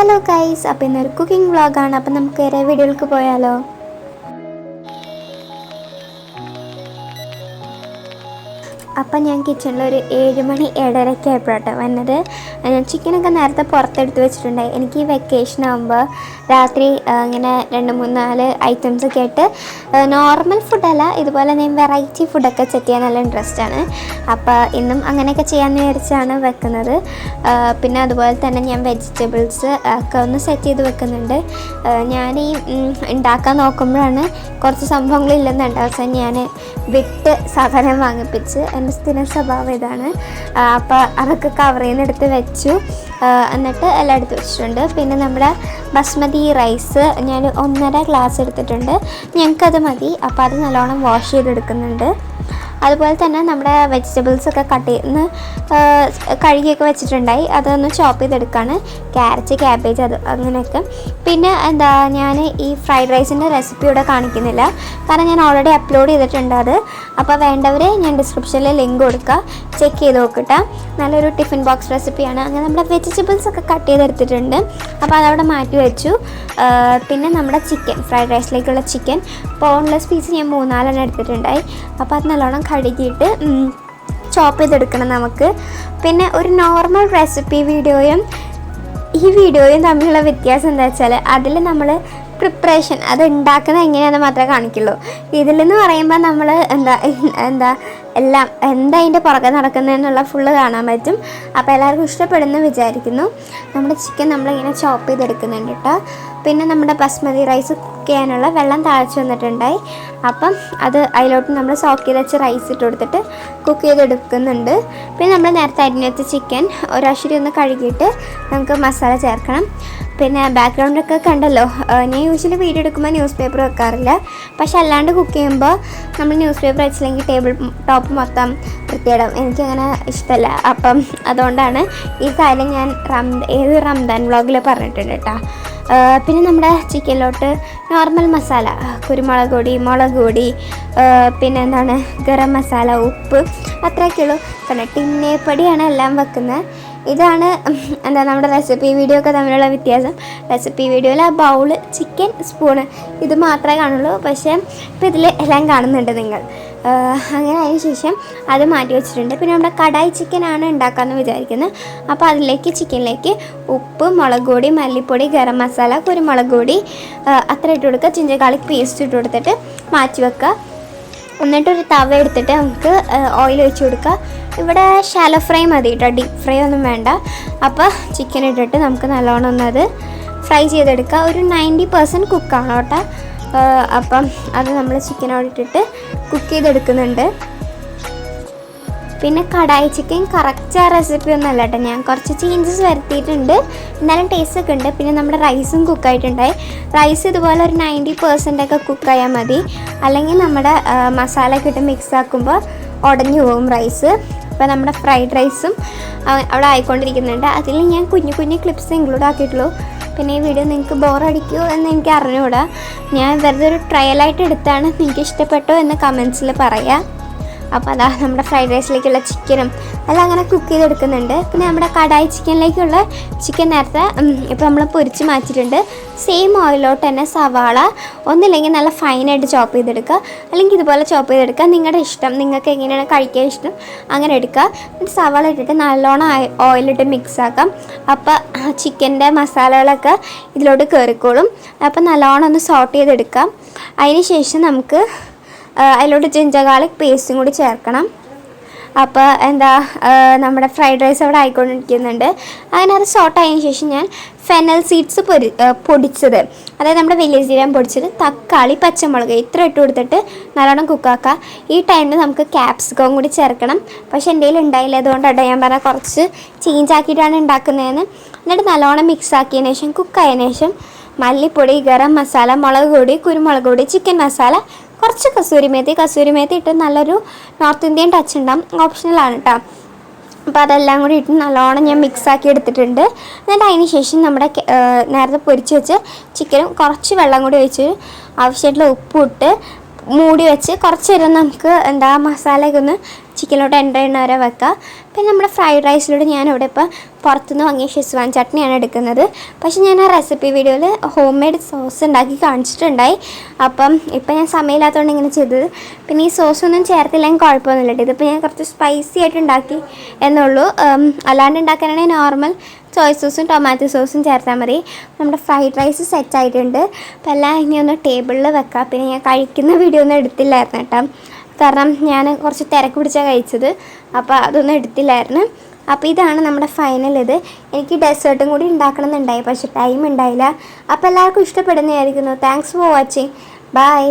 Hello guys, അപ്പോൾ ഇന്നൊരു cooking വ്ളോഗാണ്. അപ്പോൾ നമുക്ക് വേറെ വീഡിയോയിലേക്ക് പോയാലോ? അപ്പം ഞാൻ കിച്ചണിൽ ഒരു 7 മണി 7:30 ആയപ്പോഴാട്ടോ വന്നത്. ഞാൻ ചിക്കനൊക്കെ നേരത്തെ പുറത്തെടുത്ത് വെച്ചിട്ടുണ്ടായി. എനിക്ക് ഈ വെക്കേഷൻ ആകുമ്പോൾ രാത്രി ഇങ്ങനെ 2-3-4 ഐറ്റംസൊക്കെ ആയിട്ട് നോർമൽ ഫുഡല്ല, ഇതുപോലെ ഞാൻ വെറൈറ്റി ഫുഡൊക്കെ സെറ്റ് ചെയ്യാൻ നല്ല ഇൻട്രസ്റ്റാണ്. അപ്പോൾ ഇന്നും അങ്ങനെയൊക്കെ ചെയ്യാമെന്ന് വിചാരിച്ചാണ് വെക്കുന്നത്. പിന്നെ അതുപോലെ തന്നെ ഞാൻ വെജിറ്റബിൾസ് ഒക്കെ ഒന്ന് സെറ്റ് ചെയ്ത് വെക്കുന്നുണ്ട്. ഞാൻ ഈ ഉണ്ടാക്കാൻ നോക്കുമ്പോഴാണ് കുറച്ച് സംഭവങ്ങളില്ലെന്നുണ്ട്. അവസാനം ഞാൻ വിട്ട് സാധനം വാങ്ങിപ്പിച്ച് എൻ്റെ സ്ഥിരം സ്വഭാവം ഇതാണ്. അപ്പോൾ അതൊക്കെ കവറിൽ നിന്ന് എടുത്ത് വെച്ചു. എന്നിട്ട് എല്ലാം എടുത്ത് വെച്ചിട്ടുണ്ട്. പിന്നെ നമ്മുടെ ബസ്മതി റൈസ് ഞാൻ 1.5 ഗ്ലാസ് എടുത്തിട്ടുണ്ട്. ഞങ്ങൾക്കത് മതി. അപ്പോൾ അത് നല്ലോണം വാഷ് ചെയ്തെടുക്കുന്നുണ്ട്. അതുപോലെ തന്നെ നമ്മുടെ വെജിറ്റബിൾസൊക്കെ കഴുകിയൊക്കെ വെച്ചിട്ടുണ്ടായി. അതൊന്ന് ചോപ്പ് ചെയ്തെടുക്കുകയാണ്. ക്യാരറ്റ്, ക്യാബേജ്, അത് അങ്ങനെയൊക്കെ. പിന്നെ ഞാൻ ഈ ഫ്രൈഡ് റൈസിൻ്റെ റെസിപ്പി ഇവിടെ കാണിക്കുന്നില്ല, കാരണം ഞാൻ ഓൾറെഡി അപ്ലോഡ് ചെയ്തിട്ടുണ്ട് അത്. അപ്പോൾ വേണ്ടവർ ഞാൻ ഡിസ്ക്രിപ്ഷനിൽ ലിങ്ക് കൊടുക്കുക, ചെക്ക് ചെയ്ത് നോക്കട്ടെ. നല്ലൊരു ടിഫിൻ ബോക്സ് റെസിപ്പിയാണ്. അങ്ങനെ നമ്മുടെ വെജിറ്റബിൾസൊക്കെ കട്ട് ചെയ്തെടുത്തിട്ടുണ്ട്. അപ്പോൾ അതവിടെ മാറ്റി വെച്ചു. പിന്നെ നമ്മുടെ ചിക്കൻ, ഫ്രൈഡ് റൈസിലേക്കുള്ള ചിക്കൻ ബോൺലെസ് പീസ് ഞാൻ 3-4 എടുത്തിട്ടുണ്ടായി. അപ്പോൾ അത് നല്ലോണം കഴുകിയിട്ട് ചോപ്പ് ചെയ്തെടുക്കണം നമുക്ക്. പിന്നെ ഒരു നോർമൽ റെസിപ്പി വീഡിയോയും ഈ വീഡിയോയും തമ്മിലുള്ള വ്യത്യാസം എന്താ വെച്ചാൽ, അതിൽ നമ്മൾ പ്രിപ്പറേഷൻ അത് ഉണ്ടാക്കുന്നത് എങ്ങനെയാണെന്ന് മാത്രമേ കാണിക്കുള്ളൂ. ഇതിലെന്ന് പറയുമ്പോൾ നമ്മൾ എല്ലാം എന്താ അതിൻ്റെ പുറകെ നടക്കുന്നതെന്നുള്ള ഫുള്ള് കാണാൻ പറ്റും. അപ്പോൾ എല്ലാവർക്കും ഇഷ്ടപ്പെടുമെന്ന് വിചാരിക്കുന്നു. നമ്മുടെ ചിക്കൻ നമ്മളിങ്ങനെ ചോപ്പ് ചെയ്തെടുക്കുന്നുണ്ട് കേട്ടോ. പിന്നെ നമ്മുടെ ബസ്മതി റൈസ് കുക്ക് ചെയ്യാനുള്ള വെള്ളം താഴ്ച വന്നിട്ടുണ്ടായി. അപ്പം അത് അതിലോട്ട് നമ്മൾ സോക്ക് ചെയ്ത് വെച്ച് റൈസ് ഇട്ട് കൊടുത്തിട്ട് കുക്ക് ചെയ്തെടുക്കുന്നുണ്ട്. പിന്നെ നമ്മൾ നേരത്തെ അരിഞ്ഞ് വെച്ച ചിക്കൻ ഒരാശരി ഒന്ന് കഴുകിയിട്ട് നമുക്ക് മസാല ചേർക്കണം. പിന്നെ ബാക്ക്ഗ്രൗണ്ടൊക്കെ കണ്ടല്ലോ, ഞാൻ യൂഷ്വലി വീഡിയോ എടുക്കുമ്പോൾ ന്യൂസ് പേപ്പർ വെക്കാറില്ല. പക്ഷെ അല്ലാണ്ട് കുക്ക് ചെയ്യുമ്പോൾ നമ്മൾ ന്യൂസ് പേപ്പർ വെച്ചില്ലെങ്കിൽ ടേബിൾ ടോപ്പ് മൊത്തം വൃത്തിയിടും. എനിക്കങ്ങനെ ഇഷ്ടമല്ല. അപ്പം അതുകൊണ്ടാണ് ഈ കാര്യം ഞാൻ റംദാൻ വ്ളോഗിൽ പറഞ്ഞിട്ടുണ്ട് കേട്ടോ. പിന്നെ നമ്മുടെ ചിക്കനിലോട്ട് നോർമൽ മസാല, കുരുമുളക് പൊടി, മുളക് പൊടി, പിന്നെ ഗരം മസാല, ഉപ്പ്, അത്രയൊക്കെയുള്ളൂ. പിന്നെ ടിന്നേപ്പൊടിയാണ് എല്ലാം വെക്കുന്നത്. ഇതാണ് നമ്മുടെ റെസിപ്പി വീഡിയോ ഒക്കെ തമ്മിലുള്ള വ്യത്യാസം. റെസിപ്പി വീഡിയോയിൽ ആ ബൗള്, ചിക്കൻ, സ്പൂണ് ഇത് മാത്രമേ കാണുള്ളൂ. പക്ഷേ ഇപ്പോൾ ഇതിൽ എല്ലാം കാണുന്നുണ്ട് നിങ്ങൾ. അങ്ങനെ അതിന് ശേഷം അത് മാറ്റി വെച്ചിട്ടുണ്ട്. പിന്നെ നമ്മുടെ കടായി ചിക്കനാണ് ഉണ്ടാക്കാമെന്ന് വിചാരിക്കുന്നത്. അപ്പോൾ അതിലേക്ക് ചിക്കനിലേക്ക് ഉപ്പ്, മുളക് പൊടി, മല്ലിപ്പൊടി, ഗരം മസാല, കുരുമുളക് പൊടി അത്ര ഇട്ട് കൊടുക്കുക. ജിഞ്ചർ ഗാർലിക് പേസ്റ്റ് ഇട്ട് കൊടുത്തിട്ട് മാറ്റി വെക്കുക. എന്നിട്ടൊരു തവ എടുത്തിട്ട് നമുക്ക് ഓയിൽ ഒഴിച്ച് കൊടുക്കുക. ഇവിടെ ഷാലോ ഫ്രൈ മതി കേട്ടോ, ഡീപ്പ് ഫ്രൈ ഒന്നും വേണ്ട. അപ്പോൾ ചിക്കൻ ഇട്ടിട്ട് നമുക്ക് നല്ലോണം ഒന്നത് ഫ്രൈ ചെയ്തെടുക്കുക. ഒരു 90% കുക്കാണ് കേട്ടോ. അപ്പം അത് നമ്മൾ ചിക്കനോട് ഇട്ടിട്ട് കുക്ക് ചെയ്തെടുക്കുന്നുണ്ട്. പിന്നെ കടായി ചിക്കൻ കറക്റ്റ് ആ റെസിപ്പി ഒന്നും അല്ല കേട്ടോ, ഞാൻ കുറച്ച് ചേഞ്ചസ് വരുത്തിയിട്ടുണ്ട്. എന്നാലും ടേസ്റ്റൊക്കെ ഉണ്ട്. പിന്നെ നമ്മുടെ റൈസും കുക്കായിട്ടുണ്ടായി. റൈസ് ഇതുപോലെ ഒരു 90% ഒക്കെ കുക്കായാൽ മതി, അല്ലെങ്കിൽ നമ്മുടെ മസാലയൊക്കെ ഇട്ട് മിക്സ് ആക്കുമ്പോൾ ഉടഞ്ഞു പോകും റൈസ്. അപ്പോൾ നമ്മുടെ ഫ്രൈഡ് റൈസും അവിടെ ആയിക്കൊണ്ടിരിക്കുന്നുണ്ട്. അതിൽ ഞാൻ കുഞ്ഞു കുഞ്ഞു ക്ലിപ്സ് ഇൻക്ലൂഡ് ആക്കിയിട്ടുള്ളൂ. പിന്നെ ഈ വീഡിയോ നിങ്ങൾക്ക് ബോറടിക്കുമോ എന്ന് എനിക്ക് അറിഞ്ഞുകൂടാ. ഞാൻ വെറുതെ ഒരു ട്രയലായിട്ട് എടുത്താണ്. നിങ്ങൾക്ക് ഇഷ്ടപ്പെട്ടോ എന്ന് കമൻസിൽ പറയാം. അപ്പോൾ അതാ നമ്മുടെ ഫ്രൈഡ് റൈസിലേക്കുള്ള ചിക്കനും എല്ലാം അങ്ങനെ കുക്ക് ചെയ്തെടുക്കുന്നുണ്ട്. പിന്നെ നമ്മുടെ കടായി ചിക്കനിലേക്കുള്ള ചിക്കൻ നേരത്തെ ഇപ്പോൾ നമ്മൾ പൊരിച്ച് മാറ്റിയിട്ടുണ്ട്. സെയിം ഓയിലോട്ട് തന്നെ സവാള ഒന്നില്ലെങ്കിൽ നല്ല ഫൈനായിട്ട് ചോപ്പ് ചെയ്തെടുക്കുക, അല്ലെങ്കിൽ ഇതുപോലെ ചോപ്പ് ചെയ്തെടുക്കുക. നിങ്ങളുടെ ഇഷ്ടം, നിങ്ങൾക്ക് എങ്ങനെയാണ് കഴിക്കാൻ ഇഷ്ടം അങ്ങനെ എടുക്കുക. എന്നിട്ട് സവാള ഇട്ടിട്ട് നല്ലോണം ഓയിലിട്ട് മിക്സ് ആക്കാം. അപ്പോൾ ചിക്കൻ്റെ മസാലകളൊക്കെ ഇതിലോട്ട് കയറിക്കോളും. അപ്പോൾ നല്ലോണം ഒന്ന് സോട്ട് ചെയ്തെടുക്കാം. അതിന് ശേഷം നമുക്ക് അതിലോട്ട് ജിഞ്ചർ ഗാർലിക് പേസ്റ്റും കൂടി ചേർക്കണം. അപ്പോൾ നമ്മുടെ ഫ്രൈഡ് റൈസ് അവിടെ ആയിക്കൊണ്ടിരിക്കുന്നുണ്ട്. അങ്ങനെ അത് സോട്ടായതിനു ശേഷം ഞാൻ ഫെനൽ സീഡ്സ് പൊടിച്ചത്, അതായത് നമ്മുടെ വലിയ ജീരകം പൊടിച്ചത്, തക്കാളി, പച്ചമുളക് ഇത്ര ഇട്ട് കൊടുത്തിട്ട് നല്ലോണം കുക്കാക്കുക. ഈ ടൈമിൽ നമുക്ക് ക്യാപ്സിക്കം കൂടി ചേർക്കണം. പക്ഷെ എൻ്റെ കയ്യിൽ ഉണ്ടായില്ല, അതുകൊണ്ടാണ് ഞാൻ പറഞ്ഞാൽ കുറച്ച് ചേഞ്ച് ആക്കിയിട്ടാണ് ഉണ്ടാക്കുന്നതെന്ന്. എന്നിട്ട് നല്ലോണം മിക്സ് ആക്കിയതിന് ശേഷം, കുക്കായതിനു ശേഷം മല്ലിപ്പൊടി, ഗരം മസാല, മുളക് പൊടി, കുരുമുളക് പൊടി, ചിക്കൻ മസാല, കുറച്ച് കസൂരി മേത്തി ഇട്ട് നല്ലൊരു നോർത്ത് ഇന്ത്യൻ ടച്ച് ഉണ്ടാകും. ഓപ്ഷണലാണ് കേട്ടോ. അപ്പോൾ അതെല്ലാം കൂടി ഇട്ട് നല്ലോണം ഞാൻ മിക്സാക്കി എടുത്തിട്ടുണ്ട്. എന്നിട്ട് അതിന് ശേഷം നമ്മുടെ നേരത്തെ പൊരിച്ച് വെച്ച് ചിക്കനും കുറച്ച് വെള്ളം കൂടി ഒഴിച്ച് ആവശ്യമായിട്ടുള്ള ഉപ്പ് ഇട്ട് മൂടി വെച്ച് കുറച്ച് നേരം നമുക്ക് മസാലയൊക്കെ ഒന്ന് ചിക്കനിലോട്ട് എൻ്റർ ചെയ്യുന്നവരെ വെക്കാം. പിന്നെ നമ്മുടെ ഫ്രൈഡ് റൈസിലൂടെ ഞാനിവിടെ ഇപ്പോൾ പുറത്തുനിന്ന് വാങ്ങിയ ഷെസ്വാൻ ചട്നിയാണ് എടുക്കുന്നത്. പക്ഷേ ഞാൻ ആ റെസിപ്പി വീഡിയോയിൽ ഹോം മെയ്ഡ് സോസ് ഉണ്ടാക്കി കാണിച്ചിട്ടുണ്ടായി. അപ്പം ഇപ്പം ഞാൻ സമയമില്ലാത്തതുകൊണ്ട് ഇങ്ങനെ ചെയ്തത്. പിന്നെ ഈ സോസൊന്നും ചേർത്തില്ലെങ്കിൽ കുഴപ്പമൊന്നുമില്ല കേട്ടോ. ഇതിപ്പോൾ ഞാൻ കുറച്ച് സ്പൈസി ആയിട്ട് ഉണ്ടാക്കി എന്നുള്ളൂ. അല്ലാണ്ട് ഉണ്ടാക്കാനാണെങ്കിൽ നോർമൽ സോയ സോസും ടൊമാറ്റോ സോസും ചേർത്താൽ മതി. നമ്മുടെ ഫ്രൈഡ് റൈസ് സെറ്റ് ആയിട്ടുണ്ട്. അപ്പോൾ എല്ലാം ഇനി ഒന്ന് ടേബിളിൽ വെക്കാം. പിന്നെ ഞാൻ കഴിക്കുന്ന വീഡിയോ ഒന്നും എടുത്തില്ലായിരുന്നു കേട്ടോ, കാരണം ഞാൻ കുറച്ച് തിരക്ക് പിടിച്ചാണ് കഴിച്ചത്. അപ്പോൾ അതൊന്നും എടുത്തില്ലായിരുന്നു. അപ്പോൾ ഇതാണ് നമ്മുടെ ഫൈനൽ. എനിക്ക് ഡെസേർട്ടും കൂടി ഉണ്ടാക്കണം എന്നുണ്ടായി, പക്ഷേ ടൈം ഉണ്ടായില്ല. അപ്പോൾ എല്ലാവർക്കും ഇഷ്ടപ്പെടുന്നതായിരിക്കുന്നു. Thanks for watching. ബൈ.